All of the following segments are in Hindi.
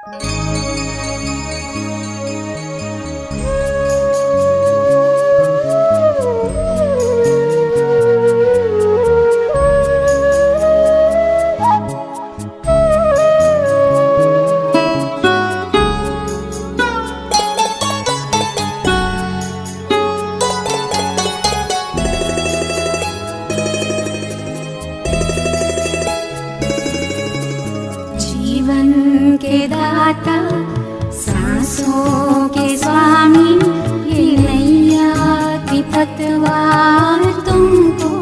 जीवन के दाता, सांसों के स्वामी, ये नैया की पतवार तुमको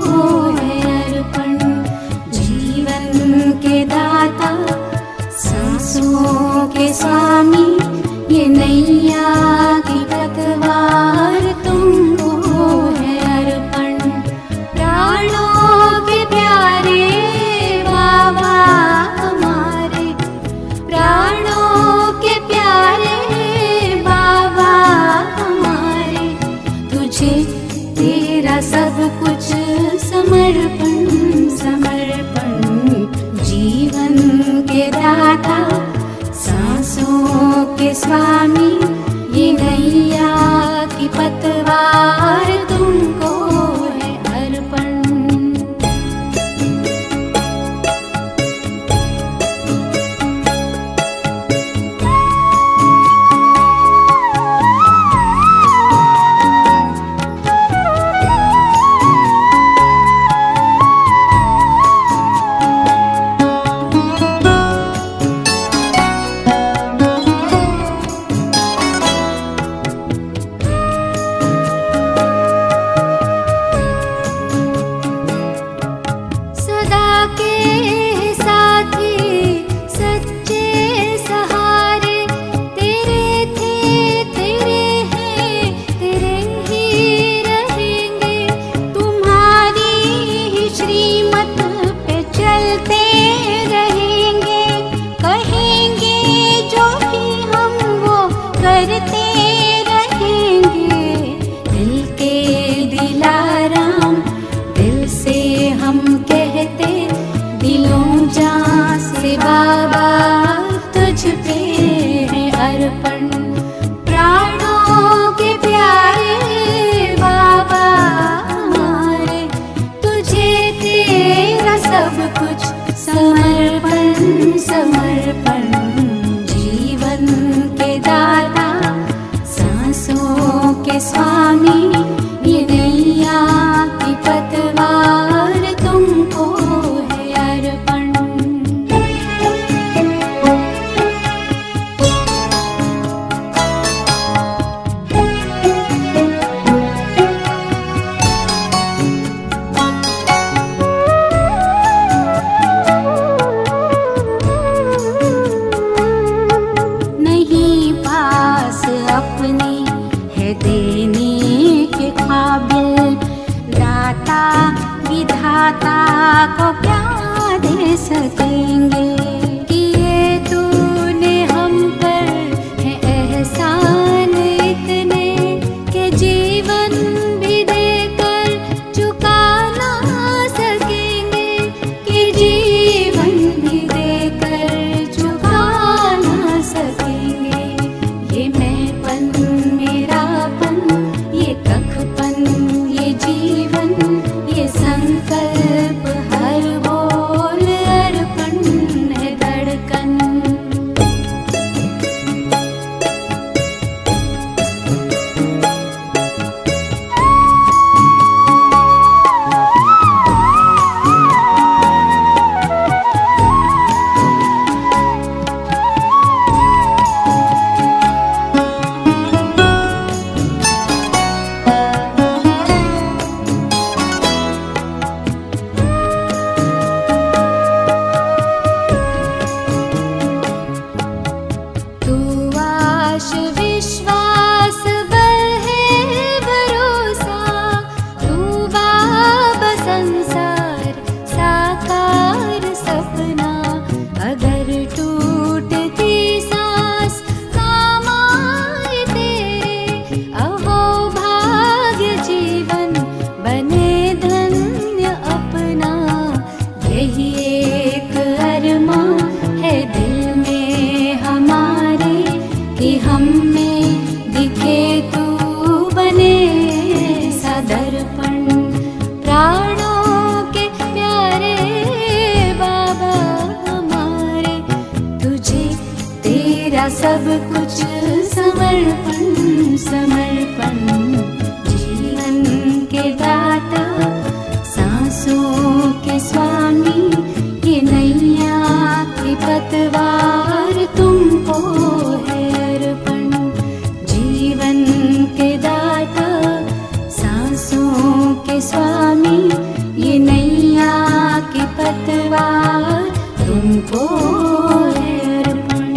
है अर्पण। जीवन के दाता, सांसों के स्वामी, ये नैया की पतवार तुमको है अर्पण। प्राणों के प्यारे बाबा हमारे, प्राणों के प्यारे बाबा हमारे, तुझे तेरा सब कुछ समर्पण समर्पण। जीवन के दाता, सांसों के स्वामी, ये नैया की पतवार तुमको है अर्पण। सब कुछ समर्पण समर्पण, जीवन के दाता सांसों के स्वामी, ये नैया की पतवार तुमको है अर्पण। जीवन के दाता सांसों के स्वामी, ये नैया की पतवार तुमको है अर्पण।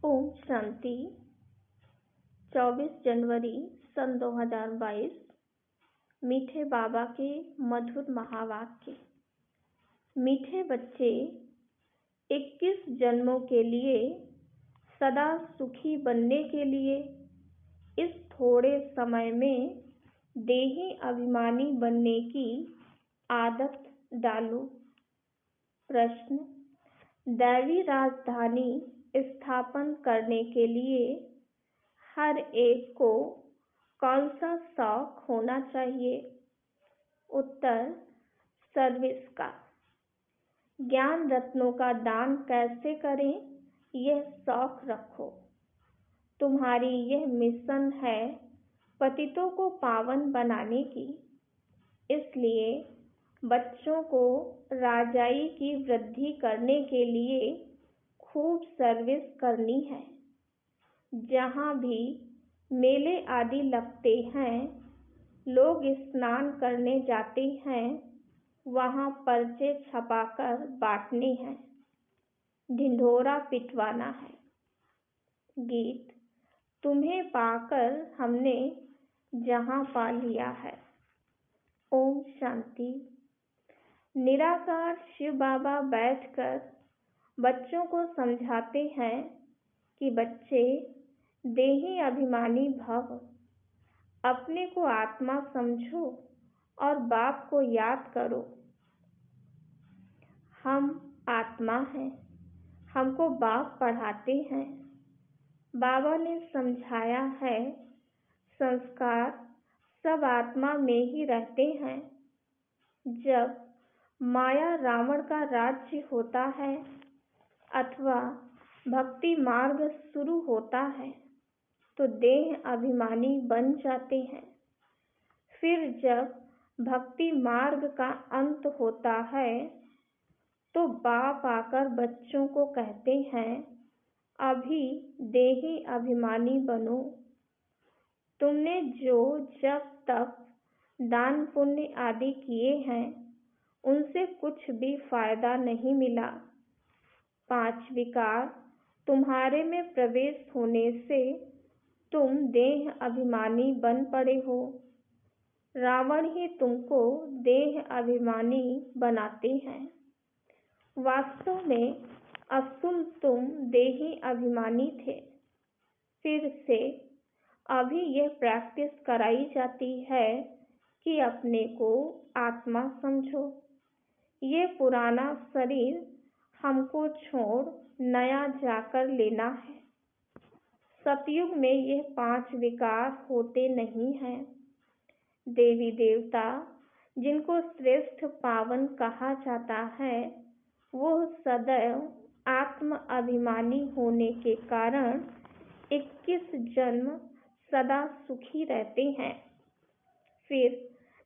ओम शांति। 24 जनवरी सन 2022। मीठे बाबा के मधुर महावाक्य। मीठे बच्चे, 21 जन्मों के लिए सदा सुखी बनने के लिए इस थोड़े समय में देही अभिमानी बनने की आदत डालो। प्रश्न: दैवी राजधानी स्थापन करने के लिए हर एक को कौन सा शौक होना चाहिए? उत्तर: सर्विस का। ज्ञान रत्नों का दान कैसे करें, यह शौक रखो। तुम्हारी यह मिशन है पतितों को पावन बनाने की। इसलिए बच्चों को राजाई की वृद्धि करने के लिए खूब सर्विस करनी है। जहाँ भी मेले आदि लगते हैं, लोग स्नान करने जाते हैं, वहाँ पर्चे छपाकर बांटने हैं, ढिंढोरा पिटवाना है। गीत: तुम्हें पाकर हमने जहाँ पा लिया है। ओम शांति। निराकार शिव बाबा बैठकर बच्चों को समझाते हैं कि बच्चे, देही अभिमानी भव, अपने को आत्मा समझो और बाप को याद करो। हम आत्मा हैं, हमको बाप पढ़ाते हैं। बाबा ने समझाया है, संस्कार सब आत्मा में ही रहते हैं। जब माया रावण का राज्य होता है अथवा भक्ति मार्ग शुरू होता है तो देह अभिमानी बन जाते हैं। फिर जब भक्ति मार्ग का अंत होता है तो बाप आकर बच्चों को कहते हैं, अभी देही अभिमानी बनो। तुमने जो जब तक दान पुण्य आदि किए हैं, उनसे कुछ भी फायदा नहीं मिला। 5 विकार तुम्हारे में प्रवेश होने से तुम देह अभिमानी बन पड़े हो। रावण ही तुमको देह अभिमानी बनाते हैं। वास्तव में असुल तुम देही अभिमानी थे। फिर से अभी यह प्रैक्टिस कराई जाती है कि अपने को आत्मा समझो। ये पुराना शरीर हमको छोड़ नया जाकर लेना है। सतयुग में यह 5 विकार होते नहीं हैं। देवी देवता जिनको श्रेष्ठ पावन कहा जाता है, वो सदैव आत्म अभिमानी होने के कारण 21 जन्म सदा सुखी रहते हैं। फिर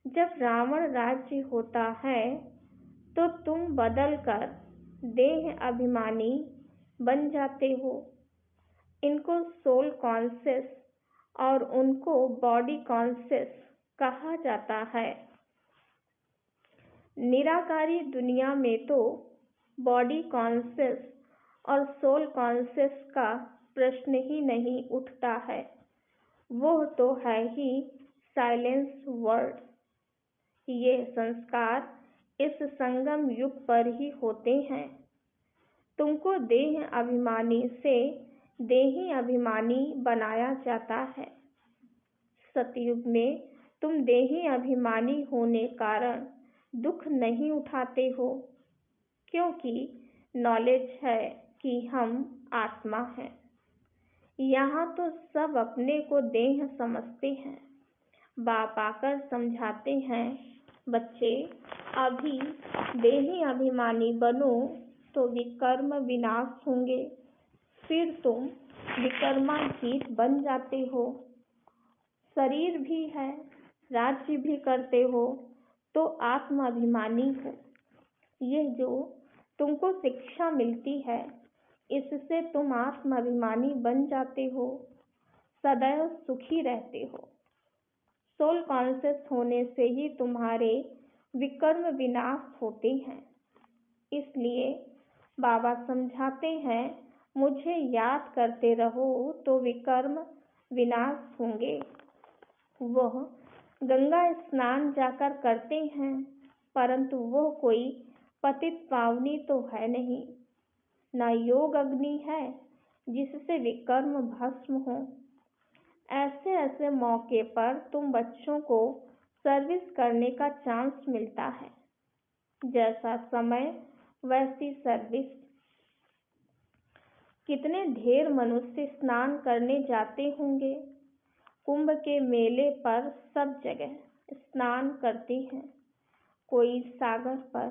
जब रावण राज्य होता है तो तुम बदलकर देह अभिमानी बन जाते हो। इनको सोल कॉन्शियस और उनको बॉडी कॉन्शियस कहा जाता है। निराकारी दुनिया में तो बॉडी कॉन्शियस और सोल कॉन्शियस का प्रश्न ही नहीं उठता है। वो तो है ही साइलेंस वर्ड। ये संस्कार इस संगम युग पर ही होते हैं। तुमको देह अभिमानी से देही अभिमानी बनाया जाता है। सतयुग में तुम देही अभिमानी होने कारण दुख नहीं उठाते हो, क्योंकि नॉलेज है कि हम आत्मा हैं। यहाँ तो सब अपने को देह समझते हैं। बाप आकर समझाते हैं, बच्चे अभी देही अभिमानी बनो तो विकर्म विनाश होंगे, फिर तुम विकर्मातीत बन जाते हो। शरीर भी है, राज्य भी करते हो तो आत्म अभिमानी हो। यह जो तुमको शिक्षा मिलती है इससे तुम आत्म अभिमानी बन जाते हो, सदैव सुखी रहते हो। सोल कॉन्शियस होने से ही तुम्हारे विकर्म विनाश होते हैं। इसलिए बाबा समझाते हैं, मुझे याद करते रहो तो विकर्म विनाश होंगे। वह गंगा स्नान जाकर करते हैं, परंतु वह कोई पतित पावनी तो है नहीं, न योग अग्नि है जिससे विकर्म भस्म हो। ऐसे ऐसे मौके पर तुम बच्चों को सर्विस करने का चांस मिलता है। जैसा समय वैसी सर्विस। कितने ढेर मनुष्य स्नान करने जाते होंगे। कुंभ के मेले पर सब जगह स्नान करते हैं। कोई सागर पर,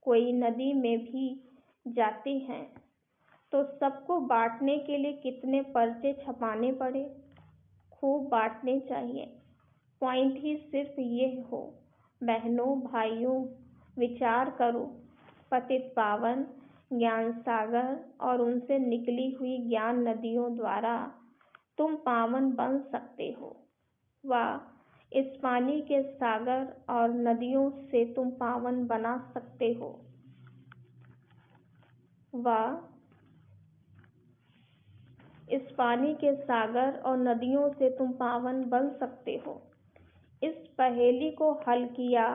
कोई नदी में भी जाते हैं, तो सबको बांटने के लिए कितने पर्चे छपाने पड़े। खूब बांटने चाहिए। पॉइंट ही सिर्फ ये हो, बहनों भाइयों विचार करो, पतित पावन ज्ञान सागर और उनसे निकली हुई ज्ञान नदियों द्वारा तुम पावन बन सकते हो। वाह, इस पानी के सागर और नदियों से तुम पावन बना सकते हो। वाह, इस पानी के सागर और नदियों से तुम पावन बन सकते हो। इस पहेली को हल किया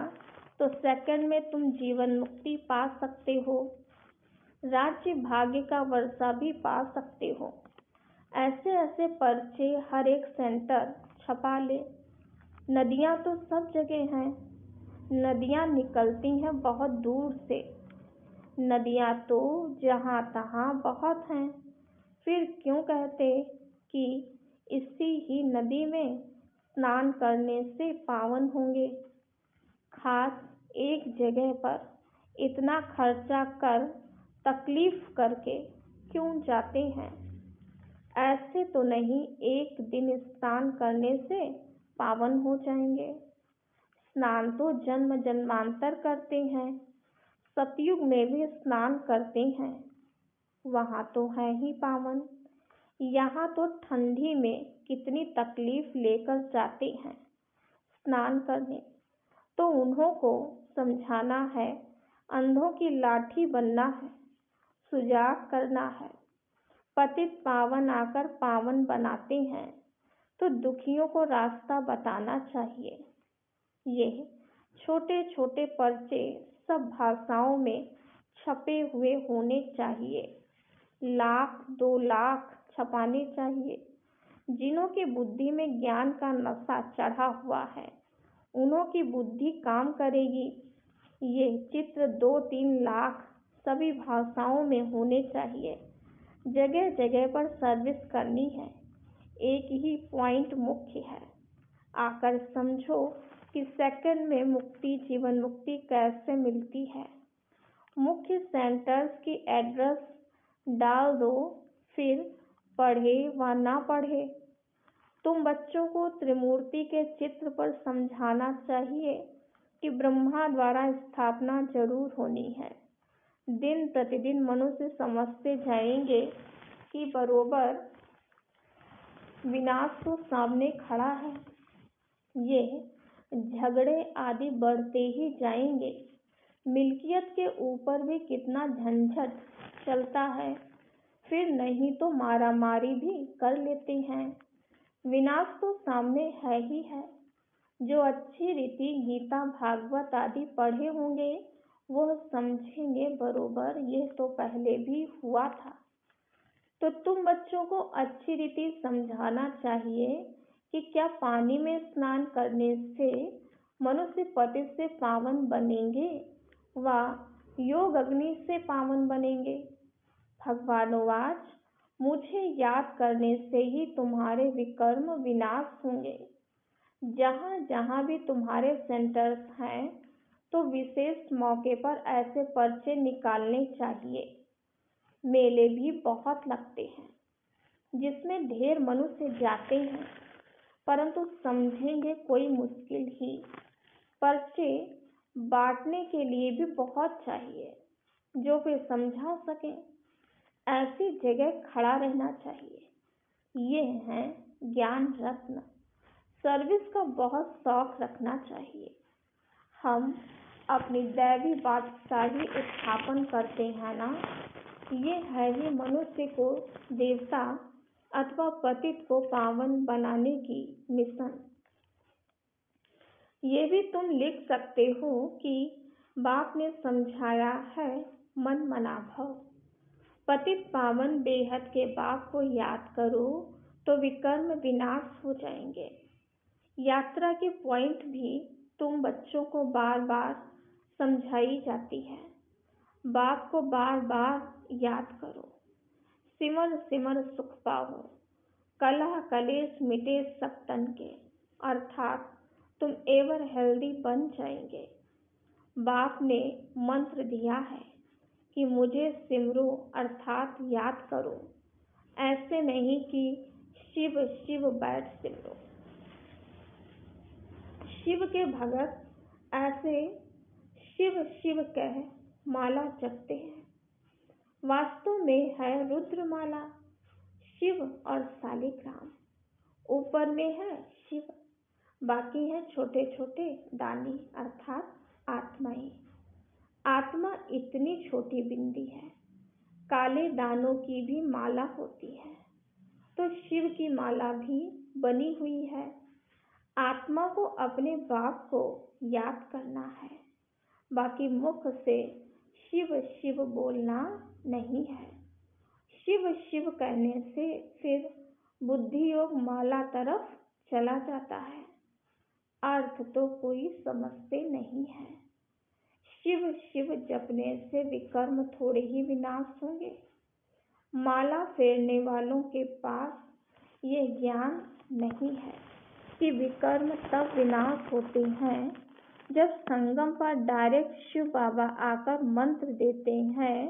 तो सेकंड में तुम जीवन मुक्ति पा सकते हो, राज्य भाग्य का वर्षा भी पा सकते हो। ऐसे ऐसे पर्चे हर एक सेंटर छपा ले। नदियाँ तो सब जगह हैं, नदियाँ निकलती हैं बहुत दूर से। नदियाँ तो जहाँ तहाँ बहुत हैं, फिर क्यों कहते कि इसी ही नदी में स्नान करने से पावन होंगे। खास एक जगह पर इतना खर्चा कर तकलीफ करके क्यों जाते हैं। ऐसे तो नहीं एक दिन स्नान करने से पावन हो जाएंगे। स्नान तो जन्म जन्मांतर करते हैं, सतयुग में भी स्नान करते हैं, वहाँ तो है ही पावन। यहाँ तो ठंडी में कितनी तकलीफ लेकर जाते हैं स्नान करने, तो उन्हों को समझाना है, अंधों की लाठी बनना है, सुजाग करना है। पतित पावन आकर पावन बनाते हैं तो दुखियों को रास्ता बताना चाहिए। ये छोटे छोटे पर्चे सब भाषाओं में छपे हुए होने चाहिए। 1,00,000 2 लाख छपाने चाहिए। जिन्हों की बुद्धि में ज्ञान का नशा चढ़ा हुआ है उन्हों की बुद्धि काम करेगी। ये चित्र 2-3 लाख सभी भाषाओं में होने चाहिए। जगह जगह पर सर्विस करनी है। एक ही पॉइंट मुख्य है, आकर समझो कि सेकंड में मुक्ति जीवन मुक्ति कैसे मिलती है। मुख्य सेंटर्स की एड्रेस डाल दो, फिर पढ़े व ना पढ़े। तुम बच्चों को त्रिमूर्ति के चित्र पर समझाना चाहिए कि ब्रह्मा द्वारा स्थापना जरूर होनी है। दिन प्रतिदिन मनुष्य समझते जाएंगे कि बरोबर विनाश तो सामने खड़ा है। ये झगड़े आदि बढ़ते ही जाएंगे। मिल्कियत के ऊपर भी कितना झंझट चलता है, फिर नहीं तो मारामारी भी कर लेते हैं। विनाश तो सामने है ही है। जो अच्छी रीति गीता भागवत आदि पढ़े होंगे वह समझेंगे बरोबर ये तो पहले भी हुआ था। तो तुम बच्चों को अच्छी रीति समझाना चाहिए कि क्या पानी में स्नान करने से मनुष्य पतित से पावन बनेंगे व योग अग्नि से पावन बनेंगे। भगवानोवाच मुझे याद करने से ही तुम्हारे विकर्म विनाश होंगे। जहाँ जहाँ भी तुम्हारे सेंटर्स हैं तो विशेष मौके पर ऐसे पर्चे निकालने चाहिए। मेले भी बहुत लगते हैं जिसमें ढेर मनुष्य जाते हैं, परंतु समझेंगे कोई मुश्किल ही। पर्चे बांटने के लिए भी बहुत चाहिए जो वे समझा सकें। ऐसी जगह खड़ा रहना चाहिए। ये हैं ज्ञान रत्न। सर्विस का बहुत शौक रखना चाहिए। हम अपनी दैवी बादशाही स्थापन करते हैं ना, ये है ही मनुष्य को देवता अथवा पतित को पावन बनाने की मिशन। ये भी तुम लिख सकते हो कि बाप ने समझाया है मन मना भव। पतित पावन बेहद के बाप को याद करो तो विकर्म विनाश हो जाएंगे। यात्रा की पॉइंट भी तुम बच्चों को बार बार समझाई जाती है। बाप को बार बार याद करो। सिमर सिमर सुख पाओ, कलह कलेश मिटे सब तन के, अर्थात तुम एवर हेल्दी बन जाएंगे। बाप ने मंत्र दिया है कि मुझे सिमरो अर्थात याद करो। ऐसे नहीं कि शिव शिव बैठ सिमरो। शिव के भगत ऐसे शिव शिव कह माला जपते हैं। वास्तव में है रुद्रमाला, शिव और शालिग्राम। ऊपर में है शिव, बाकी है छोटे छोटे दानी अर्थात आत्माएं। आत्मा इतनी छोटी बिंदी है, काले दानों की भी माला होती है, तो शिव की माला भी बनी हुई है। आत्मा को अपने बाप को याद करना है, बाकी मुख से शिव शिव बोलना नहीं है। शिव शिव कहने से फिर बुद्धि योग माला तरफ चला जाता है। अर्थ तो कोई समझते नहीं है। शिव शिव जपने से विकर्म थोड़े ही विनाश होंगे। माला फेरने वालों के पास ये ज्ञान नहीं है कि विकर्म तब विनाश होते हैं जब संगम पर डायरेक्ट शिव बाबा आकर मंत्र देते हैं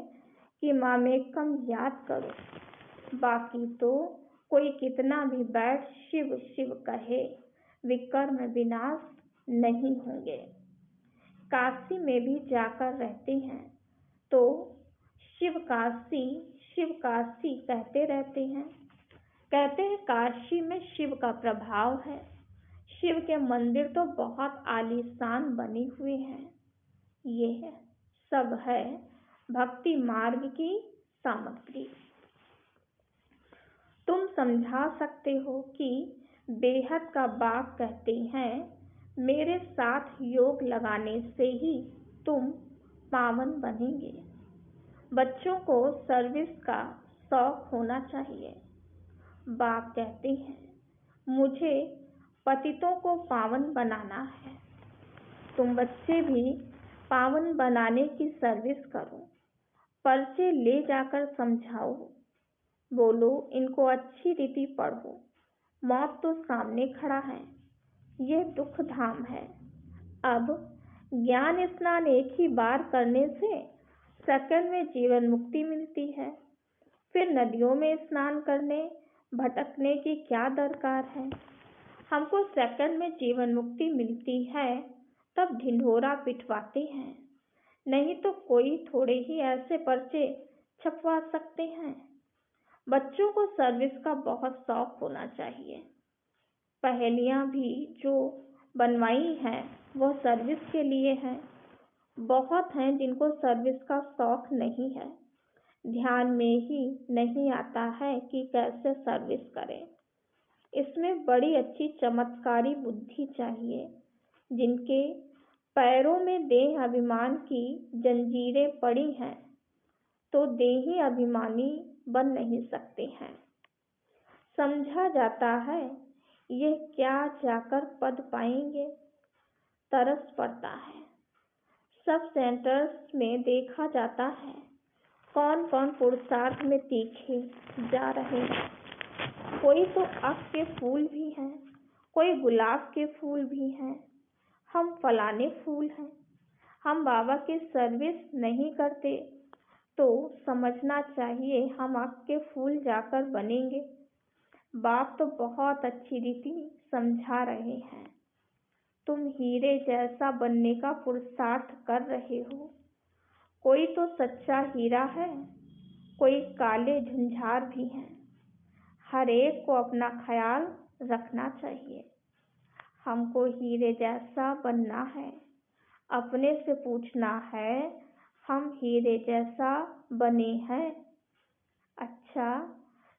कि मामेकम याद करो। बाकी तो कोई कितना भी बैठ शिव शिव कहे, विकर्म विनाश नहीं होंगे। काशी में भी जाकर रहते हैं तो शिव काशी कहते रहते हैं। कहते हैं काशी में शिव का प्रभाव है। शिव के मंदिर तो बहुत आलीशान बने हुए हैं। ये सब है भक्ति मार्ग की सामग्री। तुम समझा सकते हो कि बेहद का बाप कहते हैं मेरे साथ योग लगाने से ही तुम पावन बनेंगे। बच्चों को सर्विस का शौक होना चाहिए। बाप कहते हैं मुझे पतितों को पावन बनाना है। तुम बच्चे भी पावन बनाने की सर्विस करो। पर्चे ले जाकर समझाओ, बोलो इनको अच्छी रीति पढ़ो। मौत तो सामने खड़ा है, यह दुख धाम है। अब ज्ञान स्नान एक ही बार करने से सेकंड में जीवन मुक्ति मिलती है। फिर नदियों में स्नान करने भटकने की क्या दरकार है। हमको सेकंड में जीवन मुक्ति मिलती है तब ढिंढोरा पिटवाते हैं, नहीं तो कोई थोड़े ही ऐसे पर्चे छपवा सकते हैं। बच्चों को सर्विस का बहुत शौक होना चाहिए। पहेलियां भी जो बनवाई हैं वह सर्विस के लिए हैं। बहुत हैं जिनको सर्विस का शौक नहीं है। ध्यान में ही नहीं आता है कि कैसे सर्विस करें। इसमें बड़ी अच्छी चमत्कारी बुद्धि चाहिए। जिनके पैरों में देह अभिमान की जंजीरें पड़ी हैं तो देही अभिमानी बन नहीं सकते हैं। समझा जाता है ये क्या जाकर पद पाएंगे, तरस पड़ता है। सब सेंटर्स में देखा जाता है कौन कौन पुरुषार्थ में तीखे जा रहे हैं। कोई तो आँख के फूल भी हैं, कोई गुलाब के फूल भी हैं। हम फलाने फूल हैं। हम बाबा की सर्विस नहीं करते तो समझना चाहिए हम आँख के फूल जाकर बनेंगे। बाप तो बहुत अच्छी रीति समझा रहे हैं। तुम हीरे जैसा बनने का पुरुषार्थ कर रहे हो। कोई तो सच्चा हीरा है, कोई काले झुंझार भी हैं। हर एक को अपना ख्याल रखना चाहिए। हमको हीरे जैसा बनना है। अपने से पूछना है, हम हीरे जैसा बने हैं। अच्छा,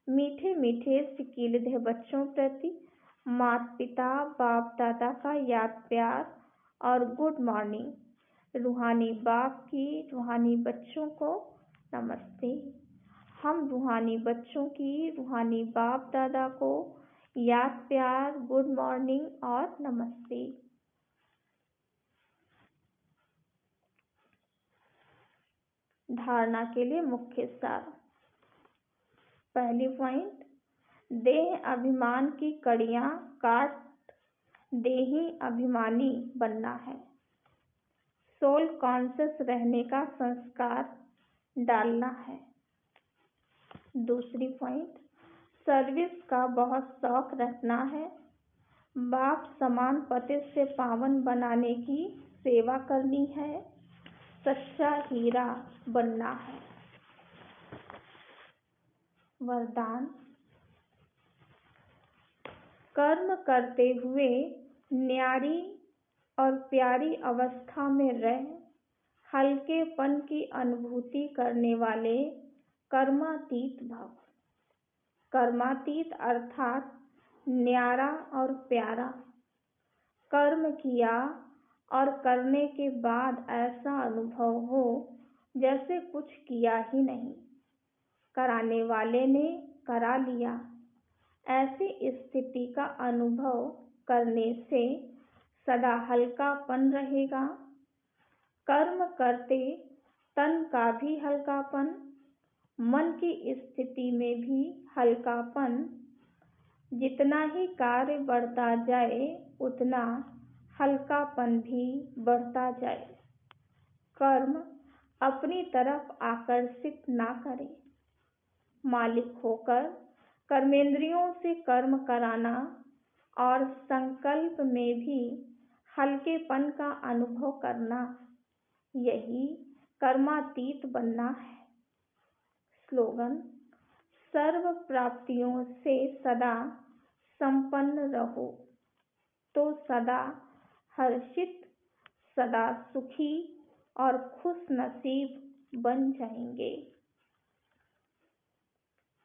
मीठे मीठे सिकीलधे बच्चों प्रति माता पिता बाप दादा का याद प्यार और गुड मॉर्निंग। रूहानी बाप की रूहानी बच्चों को नमस्ते। हम रूहानी बच्चों की रूहानी बाप दादा को याद प्यार, गुड मॉर्निंग और नमस्ते। धारणा के लिए मुख्य सार। पहली पॉइंट, देह अभिमान की कड़ियां काट देही अभिमानी बनना है। सोल कॉन्शियस रहने का संस्कार डालना है। दूसरी पॉइंट, सर्विस का बहुत शौक रखना है। बाप समान पतित से पावन बनाने की सेवा करनी है। सच्चा हीरा बनना है। वरदान, कर्म करते हुए न्यारी और प्यारी अवस्था में रह हल्केपन की अनुभूति करने वाले कर्मातीत भव। कर्मातीत अर्थात न्यारा और प्यारा। कर्म किया और करने के बाद ऐसा अनुभव हो जैसे कुछ किया ही नहीं, कराने वाले ने करा लिया। ऐसी स्थिति का अनुभव करने से सदा हल्कापन रहेगा। कर्म करते तन का भी हल्कापन, मन की स्थिति में भी हल्कापन। जितना ही कार्य बढ़ता जाए उतना हल्कापन भी बढ़ता जाए। कर्म अपनी तरफ आकर्षित ना करे। मालिक होकर कर्मेंद्रियों से कर्म कराना और संकल्प में भी हल्केपन का अनुभव करना, यही कर्मातीत बनना है। स्लोगन, सर्व प्राप्तियों से सदा संपन्न रहो तो सदा हर्षित, सदा सुखी और खुश नसीब बन जाएंगे।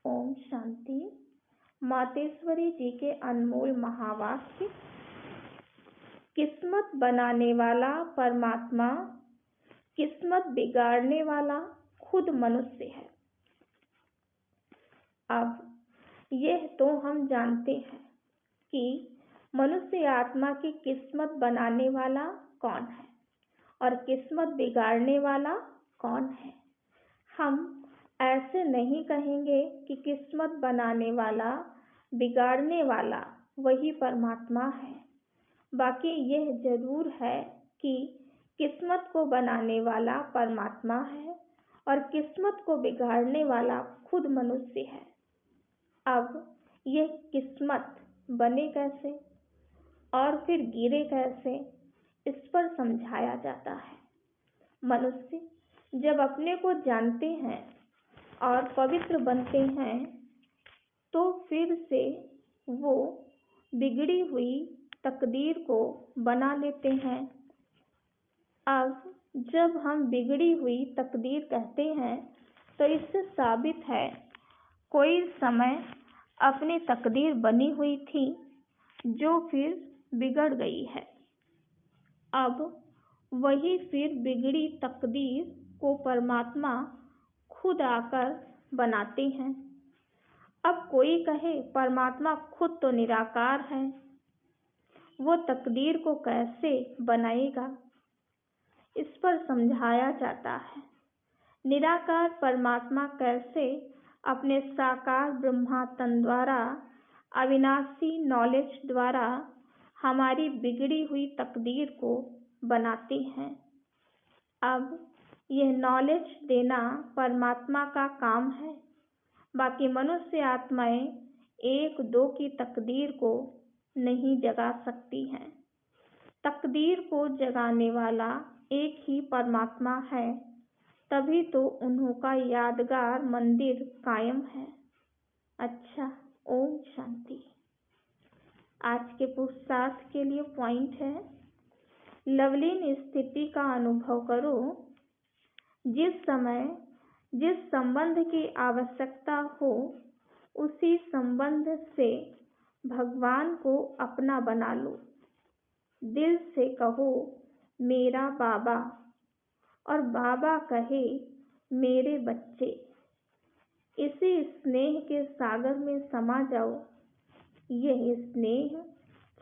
ओम शांति। मातेश्वरी जी के अनमोल महावाक्य। किस्मत बनाने वाला परमात्मा, किस्मत बिगाड़ने वाला खुद मनुष्य है। अब यह तो हम जानते हैं कि मनुष्य आत्मा की किस्मत बनाने वाला कौन है और किस्मत बिगाड़ने वाला कौन है। हम ऐसे नहीं कहेंगे कि किस्मत बनाने वाला, बिगाड़ने वाला वही परमात्मा है। बाकी यह जरूर है कि किस्मत को बनाने वाला परमात्मा है और किस्मत को बिगाड़ने वाला खुद मनुष्य है। अब यह किस्मत बने कैसे और फिर गिरे कैसे, इस पर समझाया जाता है। मनुष्य जब अपने को जानते हैं और पवित्र बनते हैं तो फिर से वो बिगड़ी हुई तकदीर को बना लेते हैं। अब जब हम बिगड़ी हुई तकदीर कहते हैं तो इससे साबित है कोई समय अपनी तकदीर बनी हुई थी जो फिर बिगड़ गई है। अब वही फिर बिगड़ी तकदीर को परमात्मा खुद आकर बनाते हैं। अब कोई कहे परमात्मा खुद तो निराकार है, वो तकदीर को कैसे बनाएगा। इस पर समझाया जाता है निराकार परमात्मा कैसे अपने साकार ब्रह्मा तन द्वारा अविनाशी नॉलेज द्वारा हमारी बिगड़ी हुई तकदीर को बनाती हैं। अब यह नॉलेज देना परमात्मा का काम है। बाकी मनुष्य आत्माएं एक दो की तकदीर को नहीं जगा सकती हैं। तकदीर को जगाने वाला एक ही परमात्मा है, तभी तो उन्हों का यादगार मंदिर कायम है। अच्छा, ओम शांति। आज के पुरुषार्थ के लिए पॉइंट है, लवलीन स्थिति का अनुभव करो। जिस समय जिस संबंध की आवश्यकता हो, उसी संबंध से भगवान को अपना बना लो। दिल से कहो मेरा बाबा, और बाबा कहे मेरे बच्चे। इसी स्नेह के सागर में समा जाओ। यह स्नेह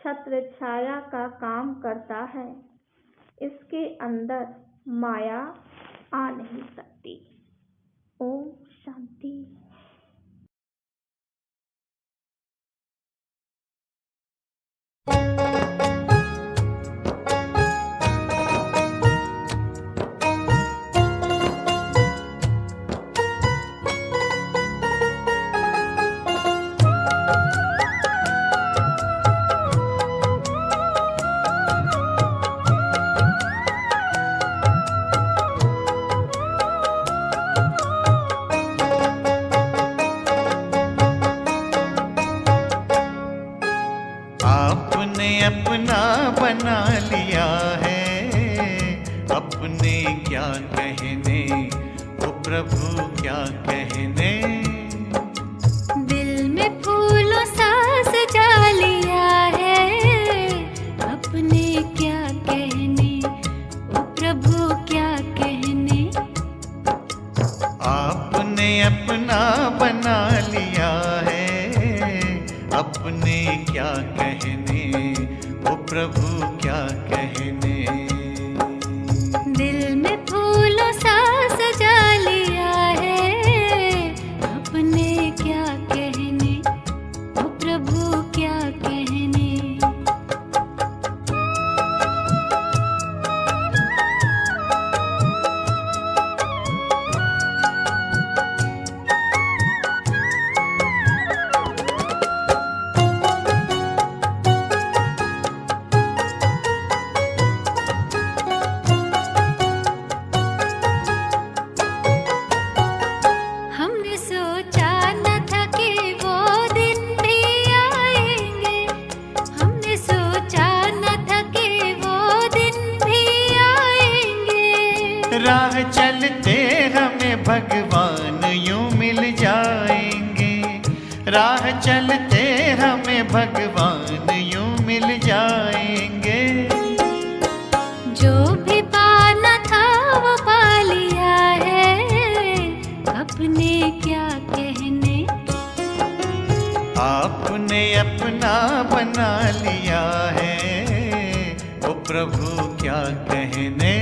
छत्र छाया का काम करता है। इसके अंदर माया आ नहीं सकती। ओम शांति। अपना बना लिया है, अपने क्या कहने, वो प्रभु क्या कहने। दिल में फूलों सा सजा लिया है, अपने क्या कहने, वो प्रभु क्या कहने। आपने अपना बना लिया है, अपने क्या कहने, वो प्रभु क्या कहने। दिल में फूलों सा सजा लिया है, अपने क्या कहने, वो प्रभु क्या कहने। राह चलते हमें भगवान यूं मिल जाएंगे, राह चलते हमें भगवान यूं मिल जाएंगे। जो भी पाना था वो पा लिया है, अपने क्या कहने। आपने अपना बना लिया है, वो प्रभु क्या कहने।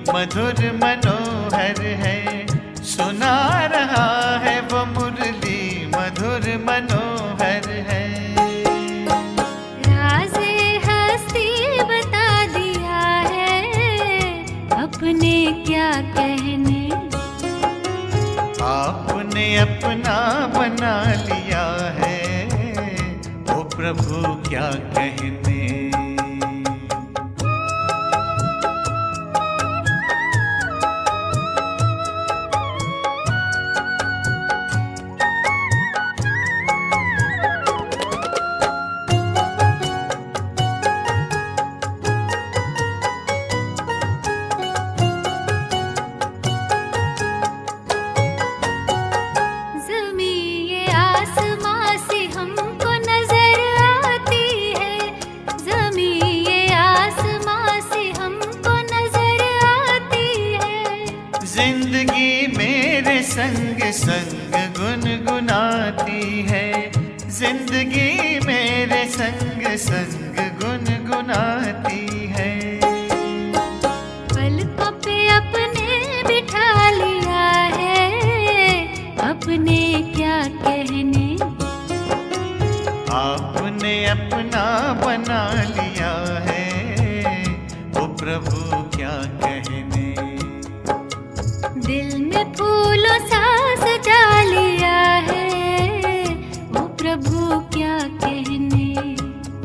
मधुर मनोहर है, सुना रहा है वो मुरली मधुर मनोहर है। राज़े हस्ती बता दिया है, अपने क्या कहने। आपने अपना बना लिया है, वो प्रभु क्या कहने। जिंदगी मेरे संग संग गुनगुनाती है, जिंदगी मेरे संग संग गुनगुनाती है। पलकों पे अपने बिठा लिया है, अपने क्या कहने। आपने अपना बना लिया है, ओ प्रभु क्या कहने। दिल में फूलों सा सजा लिया है, ओ प्रभु क्या कहने।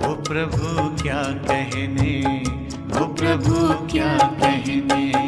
ओ प्रभु क्या कहने, ओ प्रभु क्या कहने।